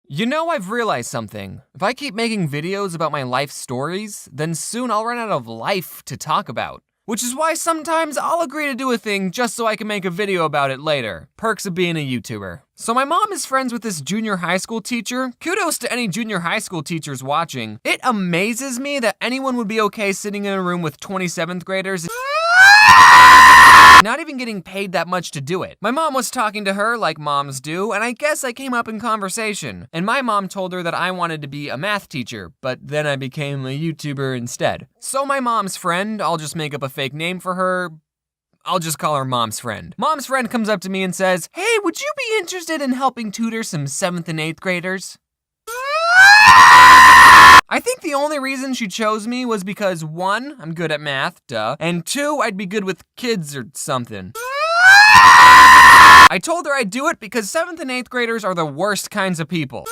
You know, I've realized something. If I keep making videos about my life stories, then soon I'll run out of life to talk about. Which is why sometimes I'll agree to do a thing just so I can make a video about it later. Perks of being a YouTuber. So my mom is friends with this junior high school teacher. Kudos to any junior high school teachers watching. It amazes me that anyone would be okay sitting in a room with 27th graders not even getting paid that much to do it. My mom was talking to her like moms do, and I guess I came up in conversation. And my mom told her that I wanted to be a math teacher, but then I became a YouTuber instead. So my mom's friend, I'll just make up a fake name for her, I'll just call her Mom's Friend. Mom's Friend comes up to me and says, "Hey, would you be interested in helping tutor some 7th and 8th graders?" I think the only reason she chose me was because 1, I'm good at math, duh, and 2, I'd be good with kids or something. I told her I'd do it because 7th and 8th graders are the worst kinds of people.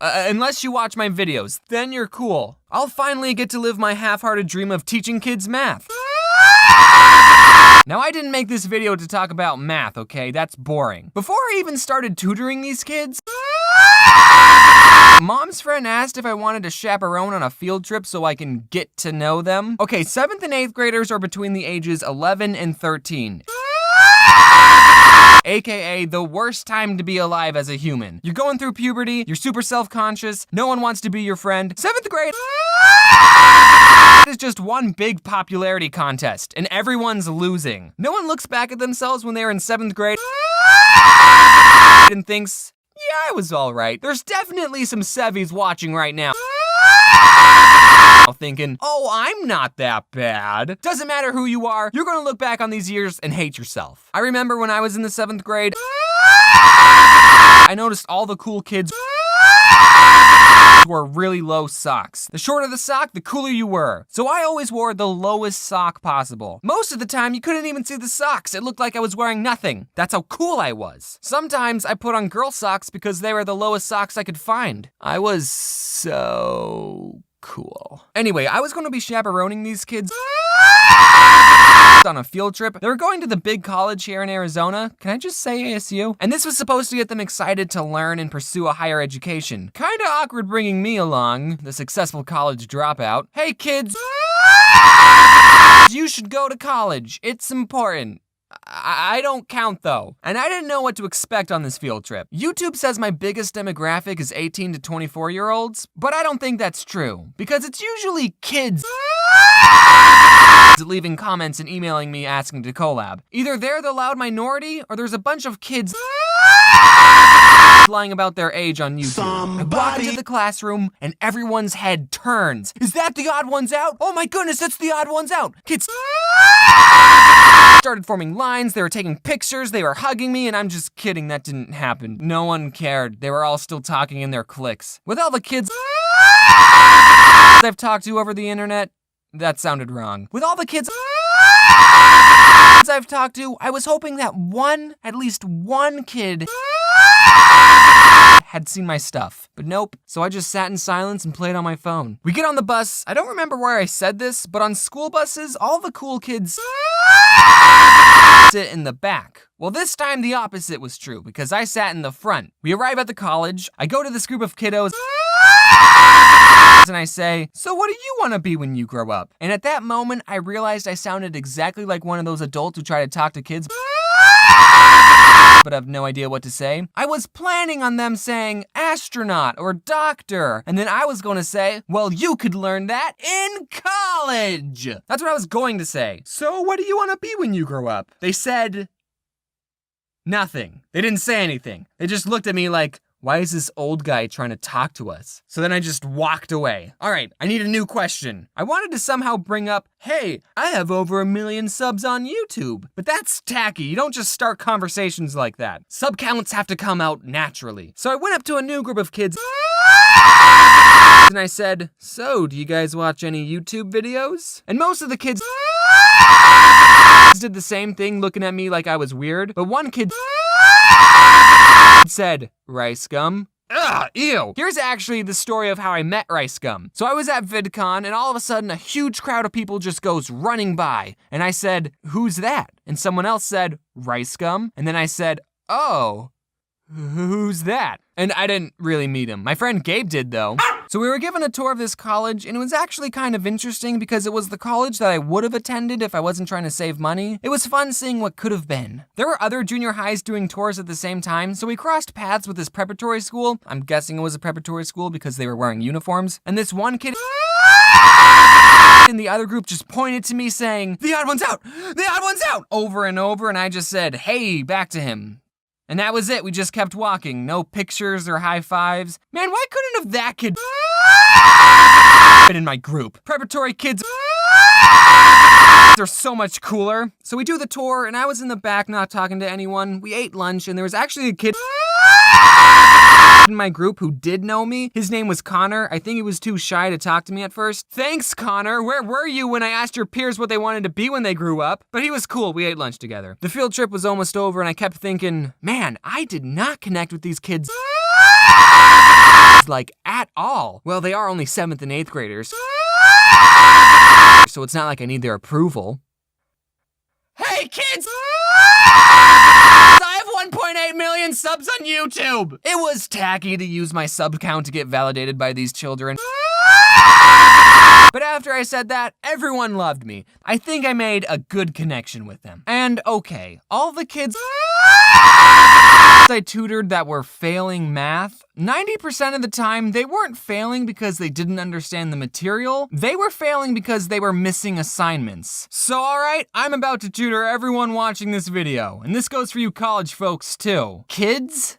Unless you watch my videos, then you're cool. I'll finally get to live my half-hearted dream of teaching kids math. Now, I didn't make this video to talk about math, okay? That's boring. Before I even started tutoring these kids, Mom's Friend asked if I wanted to chaperone on a field trip so I can get to know them. Okay, 7th and 8th graders are between the ages 11 and 13. AKA the worst time to be alive as a human. You're going through puberty, you're super self-conscious, no one wants to be your friend. 7th grade is just one big popularity contest, and everyone's losing. No one looks back at themselves when they're in 7th grade and thinks, yeah, I was all right. There's definitely some Sevies watching right now thinking, oh, I'm not that bad. Doesn't matter who you are, you're gonna look back on these years and hate yourself. I remember when I was in the 7th grade, I noticed all the cool kids wore really low socks. The shorter the sock, the cooler you were. So I always wore the lowest sock possible. Most of the time, you couldn't even see the socks. It looked like I was wearing nothing. That's how cool I was. Sometimes I put on girl socks because they were the lowest socks I could find. I was so cool. Anyway, I was gonna be chaperoning these kids on a field trip. They were going to the big college here in Arizona. Can I just say ASU? And this was supposed to get them excited to learn and pursue a higher education. Kinda awkward bringing me along, the successful college dropout. Hey kids, you should go to college. It's important. I don't count though. And I didn't know what to expect on this field trip. YouTube says my biggest demographic is 18 to 24-year-olds, but I don't think that's true, because it's usually kids leaving comments and emailing me asking to collab. Either they're the loud minority, or there's a bunch of kids lying about their age on YouTube. I walk into the classroom and everyone's head turns. Is that the Odd Ones Out? Oh my goodness, that's the Odd Ones Out. Kids started forming lines, they were taking pictures, they were hugging me, and I'm just kidding, that didn't happen. No one cared. They were all still talking in their cliques. With all the kids I've talked to over the internet, that sounded wrong. With all the kids I've talked to, I was hoping that at least one kid had seen my stuff, but nope. So I just sat in silence and played on my phone. We get on the bus. I don't remember where I said this, but on school buses, all the cool kids sit in the back. Well, this time the opposite was true, because I sat in the front. We arrive at the college. I go to this group of kiddos and I say, so what do you want to be when you grow up? And at that moment, I realized I sounded exactly like one of those adults who try to talk to kids but have no idea what to say. I was planning on them saying astronaut or doctor, and then I was going to say, well, you could learn that in college. That's what I was going to say. So what do you want to be when you grow up? They said nothing. They didn't say anything. They just looked at me like, why is this old guy trying to talk to us? So then I just walked away. All right, I need a new question. I wanted to somehow bring up, hey, I have over 1 million subs on YouTube. But that's tacky. You don't just start conversations like that. Sub counts have to come out naturally. So I went up to a new group of kids and I said, so do you guys watch any YouTube videos? And most of the kids did the same thing, looking at me like I was weird. But one kid said, rice gum. Ugh, ew. Here's actually the story of how I met Rice Gum. So I was at VidCon and all of a sudden a huge crowd of people just goes running by. And I said, who's that? And someone else said, Rice Gum. And then I said, oh, who's that? And I didn't really meet him. My friend Gabe did though. So we were given a tour of this college, and it was actually kind of interesting because it was the college that I would have attended if I wasn't trying to save money. It was fun seeing what could have been. There were other junior highs doing tours at the same time, so we crossed paths with this preparatory school. I'm guessing it was a preparatory school because they were wearing uniforms. And this one kid in the other group just pointed to me saying, "The odd one's out! The odd one's out!" over and over, and I just said, "Hey," back to him. And that was it, we just kept walking. No pictures or high fives. Man, why couldn't have that kid been in my group? Preparatory kids they're so much cooler. So we do the tour, and I was in the back not talking to anyone. We ate lunch, and there was actually a kid in my group who did know me. His name was Connor. I think he was too shy to talk to me at first. Thanks, Connor. Where were you when I asked your peers what they wanted to be when they grew up? But he was cool. We ate lunch together. The field trip was almost over, and I kept thinking, man, I did not connect with these kids like at all. Well, they are only 7th and 8th graders, so it's not like I need their approval. Hey, kids! I have 1.8 million subs on YouTube! It was tacky to use my sub count to get validated by these children. But after I said that, everyone loved me. I think I made a good connection with them. And okay, all the kids I tutored that were failing math, 90% of the time, they weren't failing because they didn't understand the material. They were failing because they were missing assignments. So all right, I'm about to tutor everyone watching this video. And this goes for you college folks too. Kids,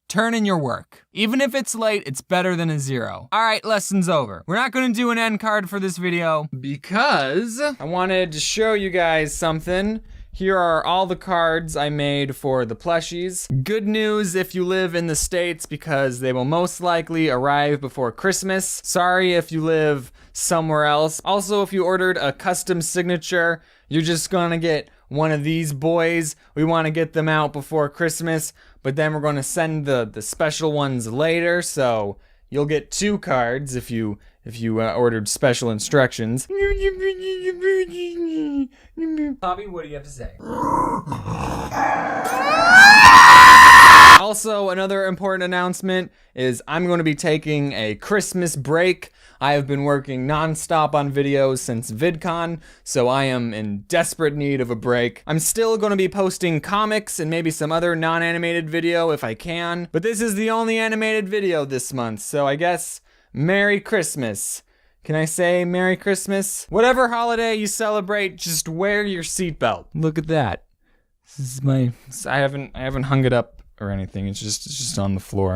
turn in your work. Even if it's late, it's better than a 0. All right, lesson's over. We're not gonna do an end card for this video because I wanted to show you guys something. Here are all the cards I made for the plushies. Good news if you live in the States because they will most likely arrive before Christmas. Sorry if you live somewhere else. Also, if you ordered a custom signature, you're just gonna get one of these boys. We wanna get them out before Christmas, but then we're gonna send the special ones later, so you'll get 2 cards if you ordered special instructions. Bobby, what do you have to say? Also, another important announcement is I'm going to be taking a Christmas break. I have been working non-stop on videos since VidCon, so I am in desperate need of a break. I'm still going to be posting comics and maybe some other non-animated video if I can, but this is the only animated video this month, so I guess Merry Christmas. Can I say Merry Christmas? Whatever holiday you celebrate, just wear your seatbelt. Look at that. This is my, I haven't hung it up or anything. It's just on the floor.